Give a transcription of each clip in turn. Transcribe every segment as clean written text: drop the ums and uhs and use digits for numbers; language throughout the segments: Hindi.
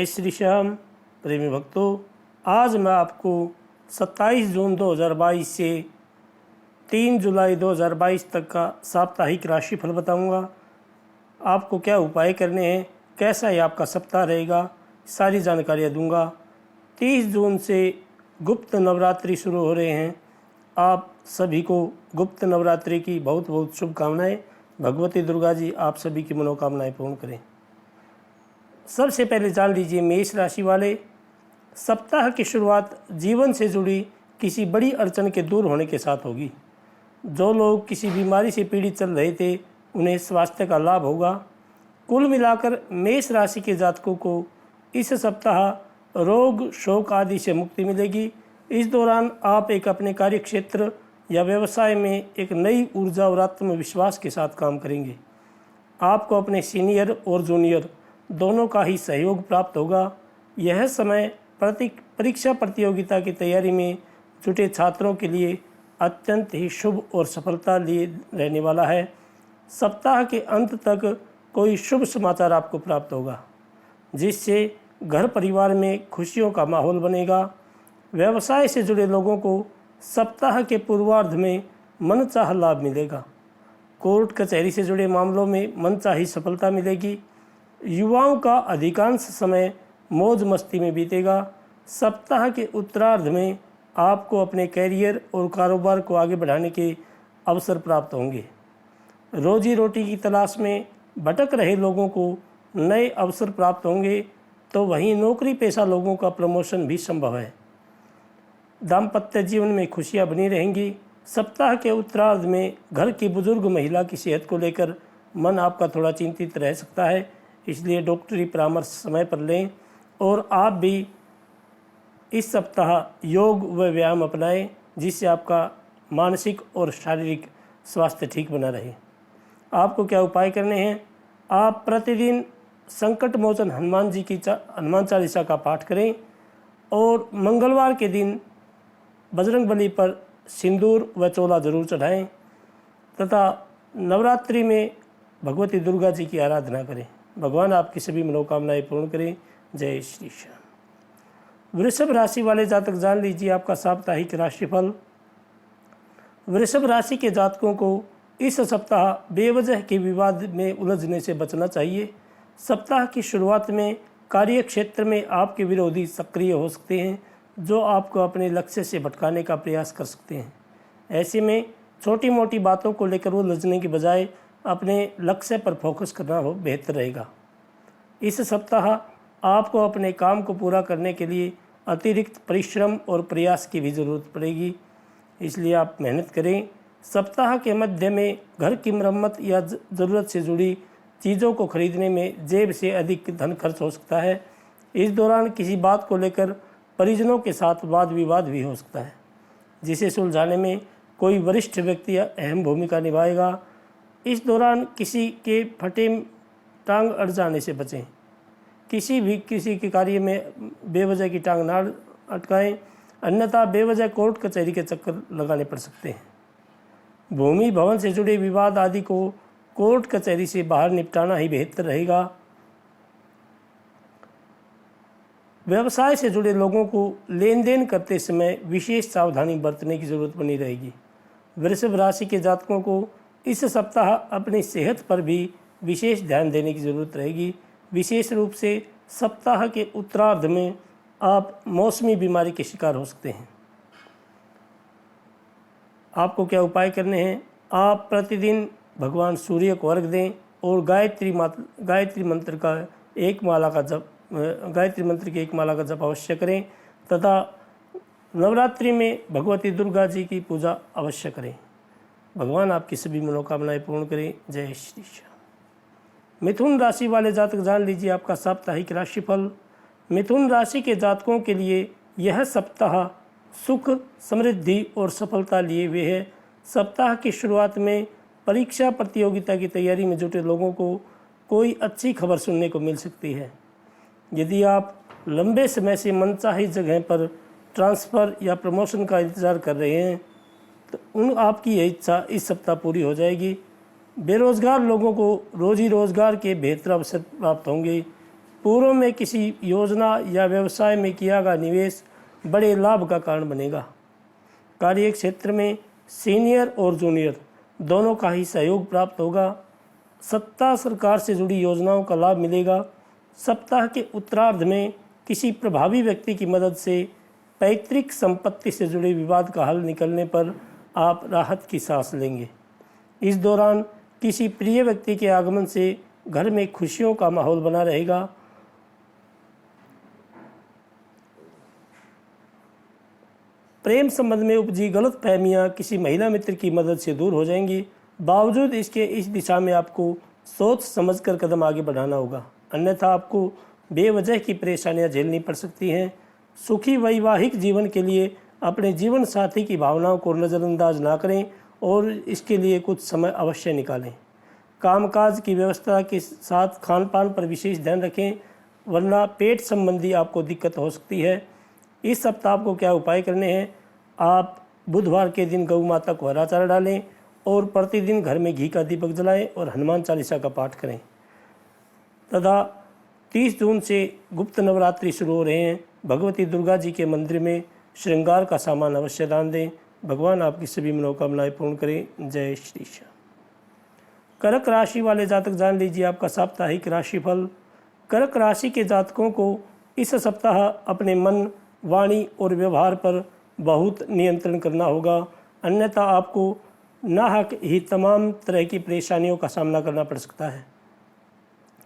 जय श्री श्याम। प्रेमी भक्तों, आज मैं आपको 27 जून 2022 से 3 जुलाई 2022 तक का साप्ताहिक राशिफल बताऊंगा। आपको क्या उपाय करने हैं, कैसा ही आपका सप्ताह रहेगा, सारी जानकारियाँ दूंगा। 30 जून से गुप्त नवरात्रि शुरू हो रहे हैं। आप सभी को गुप्त नवरात्रि की बहुत बहुत शुभकामनाएं। भगवती दुर्गा जी आप सभी की मनोकामनाएं पूर्ण करें। सबसे पहले जान लीजिए मेष राशि वाले, सप्ताह की शुरुआत जीवन से जुड़ी किसी बड़ी अड़चन के दूर होने के साथ होगी। जो लोग किसी बीमारी से पीड़ित चल रहे थे उन्हें स्वास्थ्य का लाभ होगा। कुल मिलाकर मेष राशि के जातकों को इस सप्ताह रोग शोक आदि से मुक्ति मिलेगी। इस दौरान आप अपने कार्य क्षेत्र या व्यवसाय में एक नई ऊर्जा और आत्मविश्वास के साथ काम करेंगे। आपको अपने सीनियर और जूनियर दोनों का ही सहयोग प्राप्त होगा। यह समय परीक्षा प्रतियोगिता की तैयारी में जुटे छात्रों के लिए अत्यंत ही शुभ और सफलता लिए रहने वाला है। सप्ताह के अंत तक कोई शुभ समाचार आपको प्राप्त होगा, जिससे घर परिवार में खुशियों का माहौल बनेगा। व्यवसाय से जुड़े लोगों को सप्ताह के पूर्वार्ध में मनचाहा लाभ मिलेगा। कोर्ट कचहरी से जुड़े मामलों में मनचाही सफलता मिलेगी। युवाओं का अधिकांश समय मौज मस्ती में बीतेगा। सप्ताह के उत्तरार्ध में आपको अपने कैरियर और कारोबार को आगे बढ़ाने के अवसर प्राप्त होंगे। रोजी रोटी की तलाश में भटक रहे लोगों को नए अवसर प्राप्त होंगे, तो वहीं नौकरी पेशा लोगों का प्रमोशन भी संभव है। दाम्पत्य जीवन में खुशियां बनी रहेंगी। सप्ताह के उत्तरार्ध में घर की बुजुर्ग महिला की सेहत को लेकर मन आपका थोड़ा चिंतित रह सकता है, इसलिए डॉक्टरी परामर्श समय पर लें। और आप भी इस सप्ताह योग व व्यायाम अपनाएं, जिससे आपका मानसिक और शारीरिक स्वास्थ्य ठीक बना रहे। आपको क्या उपाय करने हैं? आप प्रतिदिन संकट मोचन हनुमान चालीसा का पाठ करें और मंगलवार के दिन बजरंग बली पर सिंदूर व चोला जरूर चढ़ाएं तथा नवरात्रि में भगवती दुर्गा जी की आराधना करें। भगवान आपकी सभी मनोकामनाएं पूर्ण करें। जय श्री श्याम। वृषभ राशि वाले जातक जान लीजिए आपका साप्ताहिक राशिफल। वृषभ राशि के जातकों को इस सप्ताह बेवजह के विवाद में उलझने से बचना चाहिए। सप्ताह की शुरुआत में कार्य क्षेत्र में आपके विरोधी सक्रिय हो सकते हैं, जो आपको अपने लक्ष्य से भटकाने का प्रयास कर सकते हैं। ऐसे में छोटी मोटी बातों को लेकर उलझने के बजाय अपने लक्ष्य पर फोकस करना हो बेहतर रहेगा। इस सप्ताह आपको अपने काम को पूरा करने के लिए अतिरिक्त परिश्रम और प्रयास की भी ज़रूरत पड़ेगी, इसलिए आप मेहनत करें। सप्ताह के मध्य में घर की मरम्मत या ज़रूरत से जुड़ी चीज़ों को खरीदने में जेब से अधिक धन खर्च हो सकता है। इस दौरान किसी बात को लेकर परिजनों के साथ वाद विवाद भी हो सकता है, जिसे सुलझाने में कोई वरिष्ठ व्यक्ति अहम भूमिका निभाएगा। इस दौरान किसी के फटे टांग अड़ जाने से बचें। किसी के कार्य में बेवजह की टांग ना अटकाएं, अन्यथा बेवजह कोर्ट कचहरी के चक्कर लगाने पड़ सकते हैं। भूमि भवन से जुड़े विवाद आदि को कोर्ट कचहरी से बाहर निपटाना ही बेहतर रहेगा। व्यवसाय से जुड़े लोगों को लेन देन करते समय विशेष सावधानी बरतने की जरूरत बनी रहेगी। वृषभ राशि के जातकों को इस सप्ताह अपनी सेहत पर भी विशेष ध्यान देने की जरूरत रहेगी। विशेष रूप से सप्ताह के उत्तरार्ध में आप मौसमी बीमारी के शिकार हो सकते हैं। आपको क्या उपाय करने हैं? आप प्रतिदिन भगवान सूर्य को अर्घ दें और गायत्री मंत्र की एक माला का जप अवश्य करें तथा नवरात्रि में भगवती दुर्गा जी की पूजा अवश्य करें। भगवान आपकी सभी मनोकामनाएं पूर्ण करें। जय श्री श्याम। मिथुन राशि वाले जातक जान लीजिए आपका साप्ताहिक राशिफल। मिथुन राशि के जातकों के लिए यह सप्ताह सुख, समृद्धि और सफलता लिए हुए है। सप्ताह की शुरुआत में परीक्षा प्रतियोगिता की तैयारी में जुटे लोगों को कोई अच्छी खबर सुनने को मिल सकती है। यदि आप लंबे समय से मनचाही जगह पर ट्रांसफ़र या प्रमोशन का इंतज़ार कर रहे हैं, तो आपकी यह इच्छा इस सप्ताह पूरी हो जाएगी। बेरोजगार लोगों को रोजी रोजगार के बेहतर अवसर प्राप्त होंगे। पूर्व में किसी योजना या व्यवसाय में किया गया निवेश बड़े लाभ का कारण बनेगा। कार्य क्षेत्र में सीनियर और जूनियर दोनों का ही सहयोग प्राप्त होगा। सत्ता सरकार से जुड़ी योजनाओं का लाभ मिलेगा। सप्ताह के उत्तरार्ध में किसी प्रभावी व्यक्ति की मदद से पैतृक संपत्ति से जुड़े विवाद का हल निकलने पर आप राहत की सांस लेंगे। इस दौरान किसी प्रिय व्यक्ति के आगमन से घर में खुशियों का माहौल बना रहेगा। प्रेम संबंध में उपजी गलत फहमियाँ किसी महिला मित्र की मदद से दूर हो जाएंगी। बावजूद इसके इस दिशा में आपको सोच समझकर कदम आगे बढ़ाना होगा, अन्यथा आपको बेवजह की परेशानियां झेलनी पड़ सकती हैं। सुखी वैवाहिक जीवन के लिए अपने जीवन साथी की भावनाओं को नज़रअंदाज ना करें और इसके लिए कुछ समय अवश्य निकालें। कामकाज की व्यवस्था के साथ खान पान पर विशेष ध्यान रखें, वरना पेट संबंधी आपको दिक्कत हो सकती है। इस सप्ताह आपको क्या उपाय करने हैं? आप बुधवार के दिन गौ माता को हरा चारा डालें और प्रतिदिन घर में घी का दीपक जलाएं और हनुमान चालीसा का पाठ करें। तथा 30 जून से गुप्त नवरात्रि शुरू हो रहे हैं। भगवती दुर्गा जी के मंदिर में श्रृंगार का सामान अवश्य दान दें। भगवान आपकी सभी मनोकामनाएं पूर्ण करें। जय श्री श्याम। कर्क राशि वाले जातक जान लीजिए आपका साप्ताहिक राशिफल। कर्क राशि के जातकों को इस सप्ताह अपने मन, वाणी और व्यवहार पर बहुत नियंत्रण करना होगा, अन्यथा आपको नाहक ही तमाम तरह की परेशानियों का सामना करना पड़ सकता है।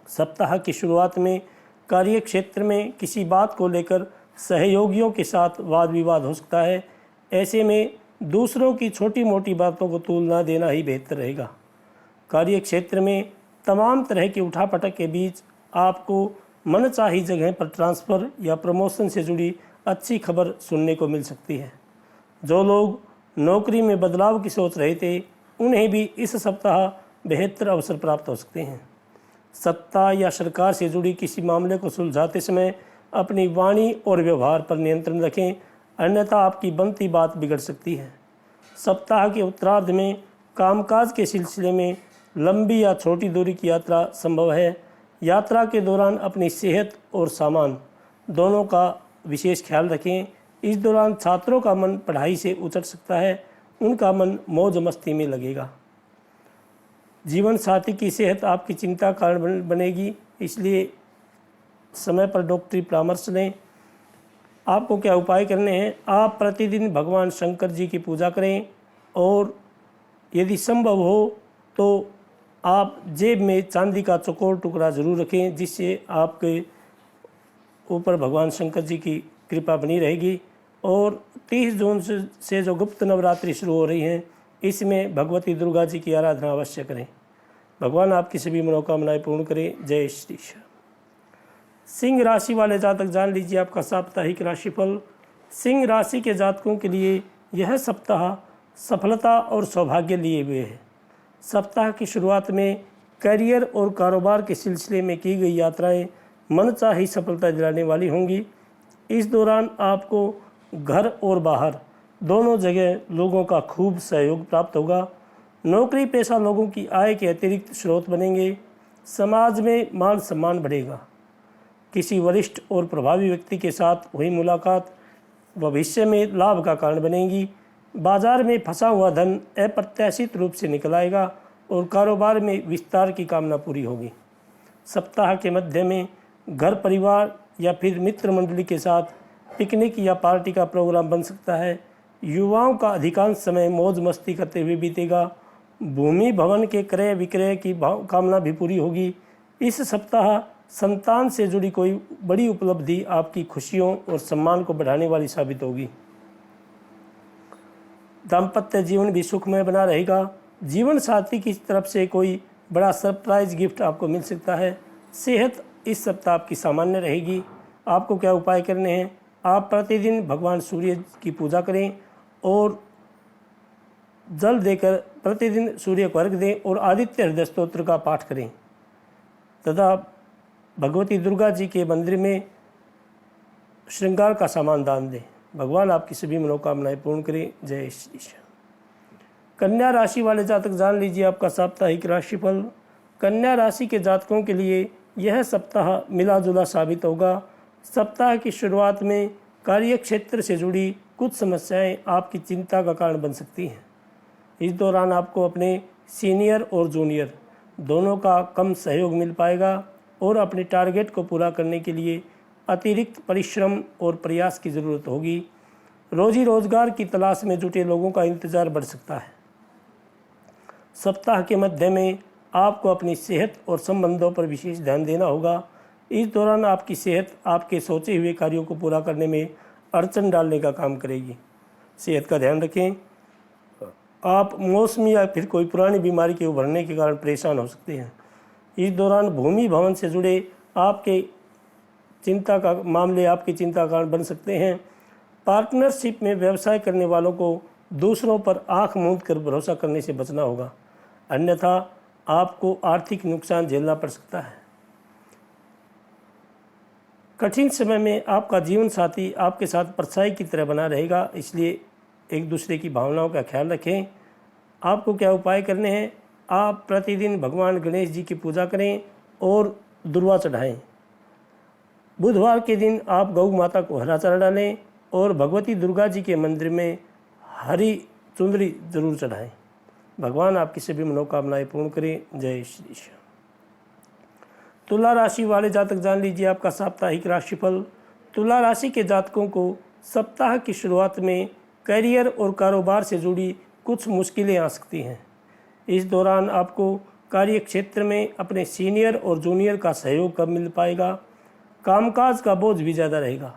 सप्ताह की शुरुआत में कार्य क्षेत्र में किसी बात को लेकर सहयोगियों के साथ वाद विवाद हो सकता है। ऐसे में दूसरों की छोटी मोटी बातों को तूल न देना ही बेहतर रहेगा। कार्य क्षेत्र में तमाम तरह की उठापटक के बीच आपको मनचाही जगह पर ट्रांसफ़र या प्रमोशन से जुड़ी अच्छी खबर सुनने को मिल सकती है। जो लोग नौकरी में बदलाव की सोच रहे थे, उन्हें भी इस सप्ताह बेहतर अवसर प्राप्त हो सकते हैं। सत्ता या सरकार से जुड़ी किसी मामले को सुलझाते समय अपनी वाणी और व्यवहार पर नियंत्रण रखें, अन्यथा आपकी बनती बात बिगड़ सकती है। सप्ताह के उत्तरार्ध में कामकाज के सिलसिले में लंबी या छोटी दूरी की यात्रा संभव है। यात्रा के दौरान अपनी सेहत और सामान दोनों का विशेष ख्याल रखें। इस दौरान छात्रों का मन पढ़ाई से उचट सकता है, उनका मन मौज मस्ती में लगेगा। जीवन साथी की सेहत आपकी चिंता का कारण बनेगी, इसलिए समय पर डॉक्टरी परामर्श लें। आपको क्या उपाय करने हैं? आप प्रतिदिन भगवान शंकर जी की पूजा करें और यदि संभव हो तो आप जेब में चांदी का चौकोर टुकड़ा जरूर रखें, जिससे आपके ऊपर भगवान शंकर जी की कृपा बनी रहेगी। और 30 जून से जो गुप्त नवरात्रि शुरू हो रही हैं, इसमें भगवती दुर्गा जी की आराधना अवश्य करें। भगवान आपकी सभी मनोकामनाएं पूर्ण करें। जय श्री श्याम। सिंह राशि वाले जातक जान लीजिए आपका साप्ताहिक राशिफल। सिंह राशि के जातकों के लिए यह सप्ताह सफलता और सौभाग्य लिए हुए है। सप्ताह की शुरुआत में करियर और कारोबार के सिलसिले में की गई यात्राएं मनचाही सफलता दिलाने वाली होंगी। इस दौरान आपको घर और बाहर दोनों जगह लोगों का खूब सहयोग प्राप्त होगा। नौकरी पेशा लोगों की आय के अतिरिक्त स्रोत बनेंगे। समाज में मान सम्मान बढ़ेगा। किसी वरिष्ठ और प्रभावी व्यक्ति के साथ हुई मुलाकात भविष्य में लाभ का कारण बनेगी। बाजार में फंसा हुआ धन अप्रत्याशित रूप से निकल आएगा और कारोबार में विस्तार की कामना पूरी होगी। सप्ताह के मध्य में घर परिवार या फिर मित्र मंडली के साथ पिकनिक या पार्टी का प्रोग्राम बन सकता है। युवाओं का अधिकांश समय मौज मस्ती करते हुए बीतेगा। भूमि भवन के क्रय विक्रय की कामना भी पूरी होगी। इस सप्ताह संतान से जुड़ी कोई बड़ी उपलब्धि आपकी खुशियों और सम्मान को बढ़ाने वाली साबित होगी। दाम्पत्य जीवन भी सुखमय बना रहेगा। जीवन साथी की तरफ से कोई बड़ा सरप्राइज गिफ्ट आपको मिल सकता है। सेहत इस सप्ताह आपकी सामान्य रहेगी। आपको क्या उपाय करने हैं? आप प्रतिदिन भगवान सूर्य की पूजा करें और जल देकर प्रतिदिन सूर्य को अर्घ्य दें और आदित्य हृदय स्तोत्र का पाठ करें तथा भगवती दुर्गा जी के मंदिर में श्रृंगार का सामान दान दें। भगवान आपकी सभी मनोकामनाएं पूर्ण करें। जय श्री श्याम। कन्या राशि वाले जातक जान लीजिए आपका साप्ताहिक राशिफल। कन्या राशि के जातकों के लिए यह सप्ताह मिला जुला साबित होगा। सप्ताह की शुरुआत में कार्य क्षेत्र से जुड़ी कुछ समस्याएं आपकी चिंता का कारण बन सकती हैं। इस दौरान आपको अपने सीनियर और जूनियर दोनों का कम सहयोग मिल पाएगा और अपने टारगेट को पूरा करने के लिए अतिरिक्त परिश्रम और प्रयास की ज़रूरत होगी। रोजी रोजगार की तलाश में जुटे लोगों का इंतज़ार बढ़ सकता है। सप्ताह के मध्य में आपको अपनी सेहत और संबंधों पर विशेष ध्यान देना होगा। इस दौरान आपकी सेहत आपके सोचे हुए कार्यों को पूरा करने में अड़चन डालने का काम करेगी। सेहत का ध्यान रखें। आप मौसमी या फिर कोई पुरानी बीमारी के उभरने के कारण परेशान हो सकते हैं। इस दौरान भूमि भवन से जुड़े आपकी चिंता का कारण बन सकते हैं। पार्टनरशिप में व्यवसाय करने वालों को दूसरों पर आंख मूंद कर भरोसा करने से बचना होगा, अन्यथा आपको आर्थिक नुकसान झेलना पड़ सकता है। कठिन समय में आपका जीवन साथी आपके साथ परछाई की तरह बना रहेगा, इसलिए एक दूसरे की भावनाओं का ख्याल रखें। आपको क्या उपाय करने हैं? आप प्रतिदिन भगवान गणेश जी की पूजा करें और दुर्वा चढ़ाएं। बुधवार के दिन आप गौ माता को हरा चारा डालें और भगवती दुर्गा जी के मंदिर में हरी चुंदरी जरूर चढ़ाएं। भगवान आपकी सभी मनोकामनाएं पूर्ण करें। जय श्री श्याम। तुला राशि वाले जातक जान लीजिए आपका साप्ताहिक राशिफल। तुला राशि के जातकों को सप्ताह की शुरुआत में करियर और कारोबार से जुड़ी कुछ मुश्किलें आ सकती हैं। इस दौरान आपको कार्य क्षेत्र में अपने सीनियर और जूनियर का सहयोग कम मिल पाएगा। कामकाज का बोझ भी ज़्यादा रहेगा।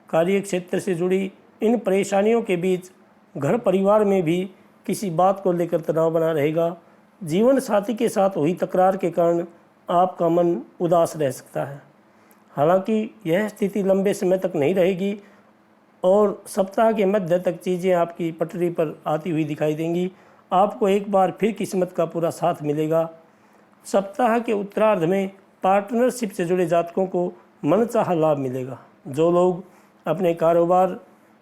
कार्य क्षेत्र से जुड़ी इन परेशानियों के बीच घर परिवार में भी किसी बात को लेकर तनाव बना रहेगा। जीवन साथी के साथ हुई तकरार के कारण आपका मन उदास रह सकता है। हालांकि यह स्थिति लंबे समय तक नहीं रहेगी और सप्ताह के मध्य तक चीज़ें आपकी पटरी पर आती हुई दिखाई देंगी। आपको एक बार फिर किस्मत का पूरा साथ मिलेगा। सप्ताह के उत्तरार्ध में पार्टनरशिप से जुड़े जातकों को मनचाहा लाभ मिलेगा। जो लोग अपने कारोबार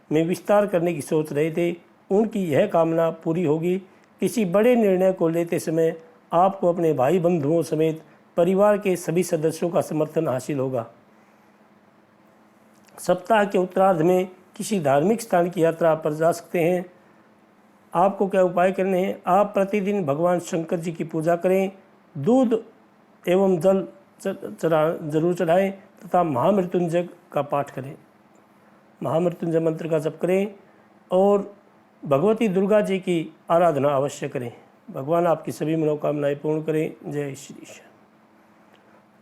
में विस्तार करने की सोच रहे थे, उनकी यह कामना पूरी होगी। किसी बड़े निर्णय को लेते समय आपको अपने भाई बंधुओं समेत परिवार के सभी सदस्यों का समर्थन हासिल होगा। सप्ताह के उत्तरार्ध में किसी धार्मिक स्थान की यात्रा पर जा सकते हैं। आपको क्या उपाय करने हैं? आप प्रतिदिन भगवान शंकर जी की पूजा करें, दूध एवं जल जरूर चढ़ाएं तथा महामृत्युंजय का पाठ करें। महामृत्युंजय मंत्र का जप करें और भगवती दुर्गा जी की आराधना अवश्य करें। भगवान आपकी सभी मनोकामनाएं पूर्ण करें। जय श्री श्याम।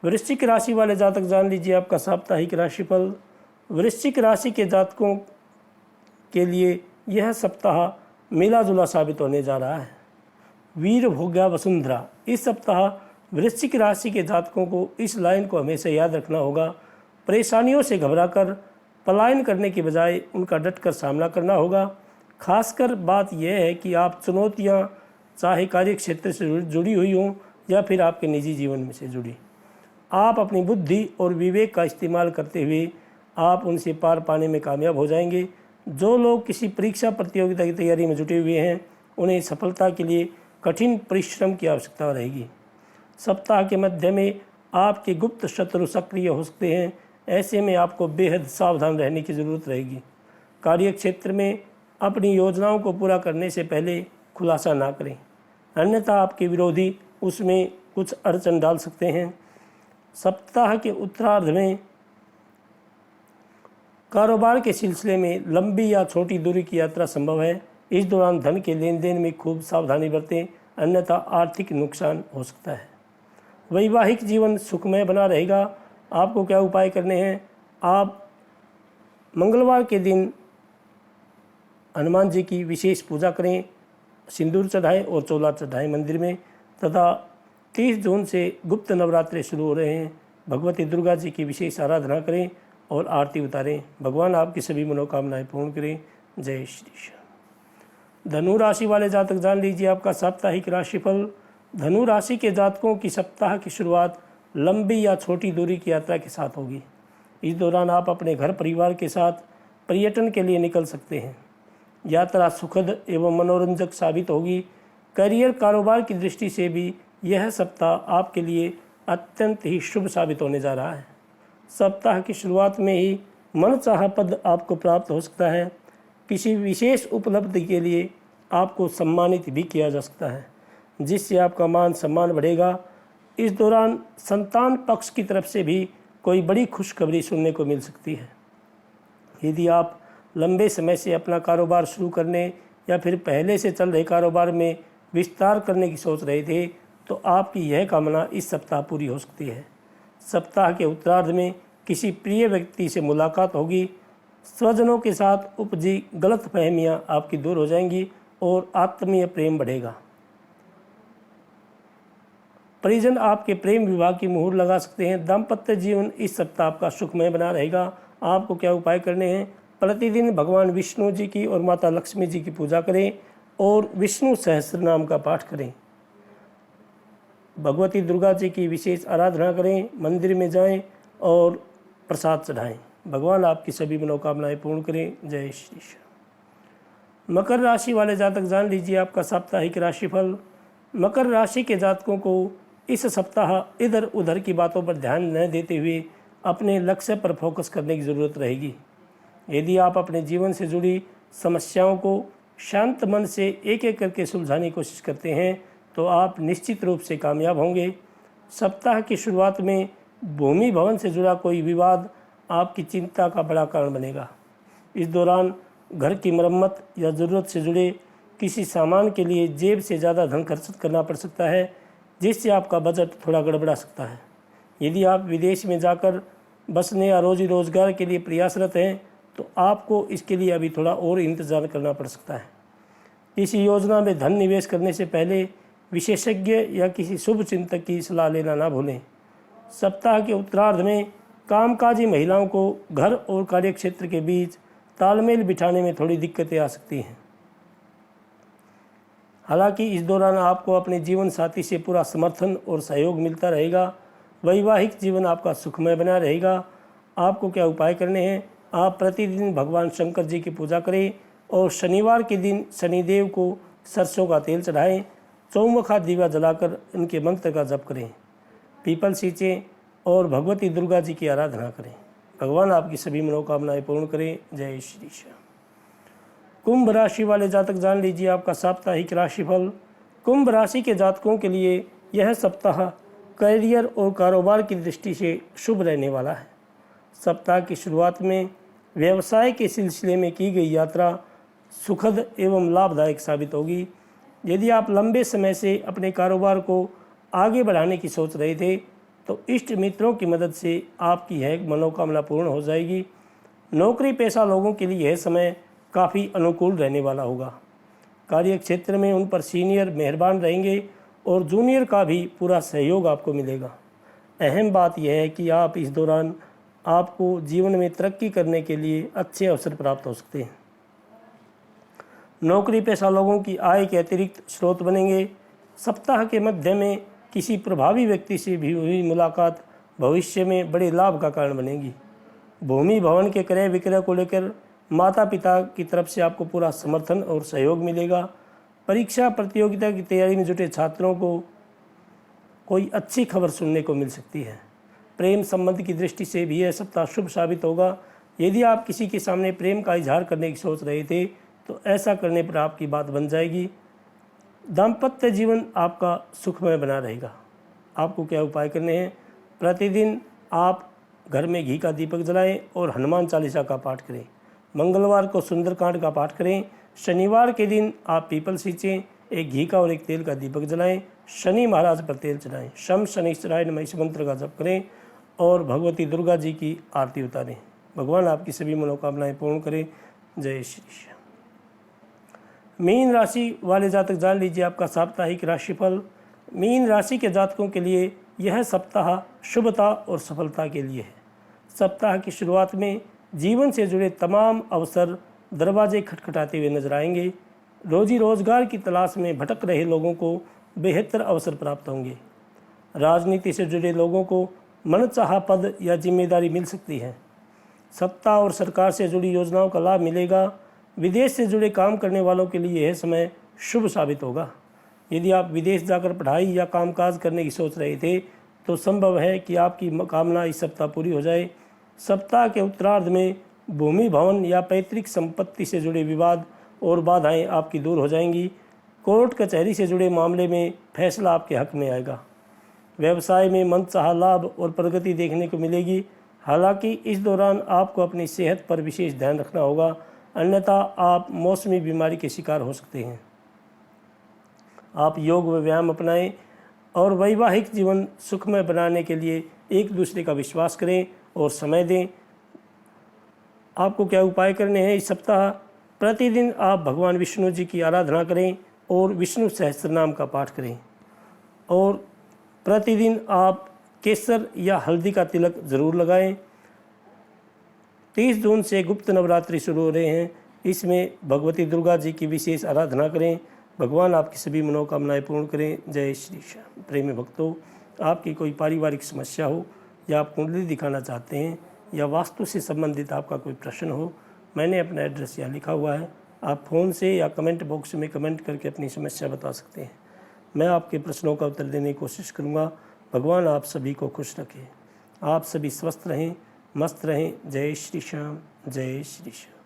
वृश्चिक राशि वाले जातक जान लीजिए आपका साप्ताहिक राशिफल। वृश्चिक राशि के जातकों के लिए यह सप्ताह मिला जुला साबित होने जा रहा है। वीर भोग्या वसुंधरा। इस सप्ताह वृश्चिक राशि के जातकों को इस लाइन को हमेशा याद रखना होगा। परेशानियों से घबराकर पलायन करने के बजाय उनका डटकर सामना करना होगा। खासकर बात यह है कि आप चुनौतियां चाहे कार्य क्षेत्र से जुड़ी हुई हों या फिर आपके निजी जीवन में से जुड़ी, आप अपनी बुद्धि और विवेक का इस्तेमाल करते हुए आप उनसे पार पाने में कामयाब हो जाएंगे। जो लोग किसी परीक्षा प्रतियोगिता की तैयारी में जुटे हुए हैं, उन्हें सफलता के लिए कठिन परिश्रम की आवश्यकता रहेगी। सप्ताह के मध्य में आपके गुप्त शत्रु सक्रिय हो सकते हैं। ऐसे में आपको बेहद सावधान रहने की ज़रूरत रहेगी। कार्य क्षेत्र में अपनी योजनाओं को पूरा करने से पहले खुलासा ना करें, अन्यथा आपके विरोधी उसमें कुछ अड़चन डाल सकते हैं। सप्ताह के उत्तरार्ध में कारोबार के सिलसिले में लंबी या छोटी दूरी की यात्रा संभव है। इस दौरान धन के लेन देन में खूब सावधानी बरतें, अन्यथा आर्थिक नुकसान हो सकता है। वैवाहिक जीवन सुखमय बना रहेगा। आपको क्या उपाय करने हैं? आप मंगलवार के दिन हनुमान जी की विशेष पूजा करें, सिंदूर चढ़ाएं और चोला चढ़ाएं मंदिर में। तथा 30 जून से गुप्त नवरात्रे शुरू हो रहे हैं। भगवती दुर्गा जी की विशेष आराधना करें और आरती उतारें। भगवान आपकी सभी मनोकामनाएं पूर्ण करें। जय श्री श्याम। धनु राशि वाले जातक जान लीजिए आपका साप्ताहिक राशिफल। धनु राशि के जातकों की सप्ताह की शुरुआत लंबी या छोटी दूरी की यात्रा के साथ होगी। इस दौरान आप अपने घर परिवार के साथ पर्यटन के लिए निकल सकते हैं। यात्रा सुखद एवं मनोरंजक साबित होगी। करियर कारोबार की दृष्टि से भी यह सप्ताह आपके लिए अत्यंत ही शुभ साबित होने जा रहा है। सप्ताह की शुरुआत में ही मनचाहा पद आपको प्राप्त हो सकता है। किसी विशेष उपलब्धि के लिए आपको सम्मानित भी किया जा सकता है, जिससे आपका मान सम्मान बढ़ेगा। इस दौरान संतान पक्ष की तरफ से भी कोई बड़ी खुशखबरी सुनने को मिल सकती है। यदि आप लंबे समय से अपना कारोबार शुरू करने या फिर पहले से चल रहे कारोबार में विस्तार करने की सोच रहे थे, तो आपकी यह कामना इस सप्ताह पूरी हो सकती है। सप्ताह के उत्तरार्ध में किसी प्रिय व्यक्ति से मुलाकात होगी। स्वजनों के साथ उपजी गलतफहमियां आपकी दूर हो जाएंगी और आत्मीय प्रेम बढ़ेगा। परिजन आपके प्रेम विवाह की मुहूर्त लगा सकते हैं। दाम्पत्य जीवन इस सप्ताह आपका सुखमय बना रहेगा। आपको क्या उपाय करने हैं? प्रतिदिन भगवान विष्णु जी की और माता लक्ष्मी जी की पूजा करें और विष्णु सहस्त्र नाम का पाठ करें। भगवती दुर्गा जी की विशेष आराधना करें, मंदिर में जाएं और प्रसाद चढ़ाएं। भगवान आपकी सभी मनोकामनाएं पूर्ण करें। जय श्री श्याम। मकर राशि वाले जातक जान लीजिए आपका साप्ताहिक राशिफल। मकर राशि के जातकों को इस सप्ताह इधर उधर की बातों पर ध्यान न देते हुए अपने लक्ष्य पर फोकस करने की ज़रूरत रहेगी। यदि आप अपने जीवन से जुड़ी समस्याओं को शांत मन से एक एक करके सुलझाने की कोशिश करते हैं तो आप निश्चित रूप से कामयाब होंगे। सप्ताह की शुरुआत में भूमि भवन से जुड़ा कोई विवाद आपकी चिंता का बड़ा कारण बनेगा। इस दौरान घर की मरम्मत या ज़रूरत से जुड़े किसी सामान के लिए जेब से ज़्यादा धन खर्च करना पड़ सकता है, जिससे आपका बजट थोड़ा गड़बड़ा सकता है। यदि आप विदेश में जाकर बसने या रोजी रोजगार के लिए प्रयासरत हैं तो आपको इसके लिए अभी थोड़ा और इंतज़ार करना पड़ सकता है। किसी योजना में धन निवेश करने से पहले विशेषज्ञ या किसी शुभ चिंतक की सलाह लेना ना भूलें। सप्ताह के उत्तरार्ध में कामकाजी महिलाओं को घर और कार्यक्षेत्र के बीच तालमेल बिठाने में थोड़ी दिक्कतें आ सकती हैं। हालांकि इस दौरान आपको अपने जीवन साथी से पूरा समर्थन और सहयोग मिलता रहेगा। वैवाहिक जीवन आपका सुखमय बना रहेगा। आपको क्या उपाय करने हैं? आप प्रतिदिन भगवान शंकर जी की पूजा करें और शनिवार के दिन शनिदेव को सरसों का तेल चढ़ाएं। चौमुखा दीवा जलाकर उनके मंत्र का जप करें, पीपल सींचें और भगवती दुर्गा जी की आराधना करें। भगवान आपकी सभी मनोकामनाएं पूर्ण करें। जय श्री श्याम। कुंभ राशि वाले जातक जान लीजिए आपका साप्ताहिक राशिफल। कुंभ राशि के जातकों के लिए यह सप्ताह करियर और कारोबार की दृष्टि से शुभ रहने वाला है। सप्ताह की शुरुआत में व्यवसाय के सिलसिले में की गई यात्रा सुखद एवं लाभदायक साबित होगी। यदि आप लंबे समय से अपने कारोबार को आगे बढ़ाने की सोच रहे थे तो इष्ट मित्रों की मदद से आपकी यह मनोकामना पूर्ण हो जाएगी। नौकरी पेशा लोगों के लिए यह समय काफ़ी अनुकूल रहने वाला होगा। कार्य क्षेत्र में उन पर सीनियर मेहरबान रहेंगे और जूनियर का भी पूरा सहयोग आपको मिलेगा। अहम बात यह है कि आप इस दौरान आपको जीवन में तरक्की करने के लिए अच्छे अवसर प्राप्त हो सकते हैं। नौकरी पेशा लोगों की आय के अतिरिक्त स्रोत बनेंगे। सप्ताह के मध्य में किसी प्रभावी व्यक्ति से भी हुई मुलाकात भविष्य में बड़े लाभ का कारण बनेगी। भूमि भवन के क्रय विक्रय को लेकर माता पिता की तरफ से आपको पूरा समर्थन और सहयोग मिलेगा। परीक्षा प्रतियोगिता की तैयारी में जुटे छात्रों को कोई अच्छी खबर सुनने को मिल सकती है। प्रेम संबंध की दृष्टि से भी यह सप्ताह शुभ साबित होगा। यदि आप किसी के सामने प्रेम का इजहार करने की सोच रहे थे तो ऐसा करने पर आपकी बात बन जाएगी। दाम्पत्य जीवन आपका सुखमय बना रहेगा। आपको क्या उपाय करने हैं? प्रतिदिन आप घर में घी का दीपक जलाएं और हनुमान चालीसा का पाठ करें। मंगलवार को सुंदरकांड का पाठ करें। शनिवार के दिन आप पीपल सींचें, एक घी का और एक तेल का दीपक जलाएं। शनि महाराज पर तेल चढ़ाएं। शम शनिश्चराय नमः इस मंत्र का जप करें और भगवती दुर्गा जी की आरती उतारें। भगवान आपकी सभी मनोकामनाएं पूर्ण करें। जय श्री श्याम। मीन राशि वाले जातक जान लीजिए आपका साप्ताहिक राशिफल। मीन राशि के जातकों के लिए यह सप्ताह शुभता और सफलता के लिए है। सप्ताह की शुरुआत में जीवन से जुड़े तमाम अवसर दरवाजे खटखटाते हुए नजर आएंगे। रोजी रोजगार की तलाश में भटक रहे लोगों को बेहतर अवसर प्राप्त होंगे। राजनीति से जुड़े लोगों को मनचाहा पद या जिम्मेदारी मिल सकती है। सत्ता और सरकार से जुड़ी योजनाओं का लाभ मिलेगा। विदेश से जुड़े काम करने वालों के लिए यह समय शुभ साबित होगा। यदि आप विदेश जाकर पढ़ाई या कामकाज करने की सोच रहे थे तो संभव है कि आपकी कामना इस सप्ताह पूरी हो जाए। सप्ताह के उत्तरार्ध में भूमि भवन या पैतृक संपत्ति से जुड़े विवाद और बाधाएं आपकी दूर हो जाएंगी। कोर्ट कचहरी से जुड़े मामले में फैसला आपके हक में आएगा। व्यवसाय में मनचाहा लाभ और प्रगति देखने को मिलेगी। हालांकि इस दौरान आपको अपनी सेहत पर विशेष ध्यान रखना होगा, अन्यथा आप मौसमी बीमारी के शिकार हो सकते हैं। आप योग व व्यायाम अपनाएं और वैवाहिक जीवन सुखमय बनाने के लिए एक दूसरे का विश्वास करें और समय दें। आपको क्या उपाय करने हैं इस सप्ताह? प्रतिदिन आप भगवान विष्णु जी की आराधना करें और विष्णु सहस्त्रनाम का पाठ करें, और प्रतिदिन आप केसर या हल्दी का तिलक जरूर लगाएं। 30 जून से गुप्त नवरात्रि शुरू हो रहे हैं। इसमें भगवती दुर्गा जी की विशेष आराधना करें। भगवान आपकी सभी मनोकामनाएं पूर्ण करें। जय श्री श्याम। प्रेमी भक्तों, आपकी कोई पारिवारिक समस्या हो या आप कुंडली दिखाना चाहते हैं या वास्तु से संबंधित आपका कोई प्रश्न हो, मैंने अपना एड्रेस यहाँ लिखा हुआ है। आप फ़ोन से या कमेंट बॉक्स में कमेंट करके अपनी समस्या बता सकते हैं। मैं आपके प्रश्नों का उत्तर देने की कोशिश करूँगा। भगवान आप सभी को खुश रखें। आप सभी स्वस्थ रहें, मस्त रहें। जय श्री श्याम। जय श्री श्याम।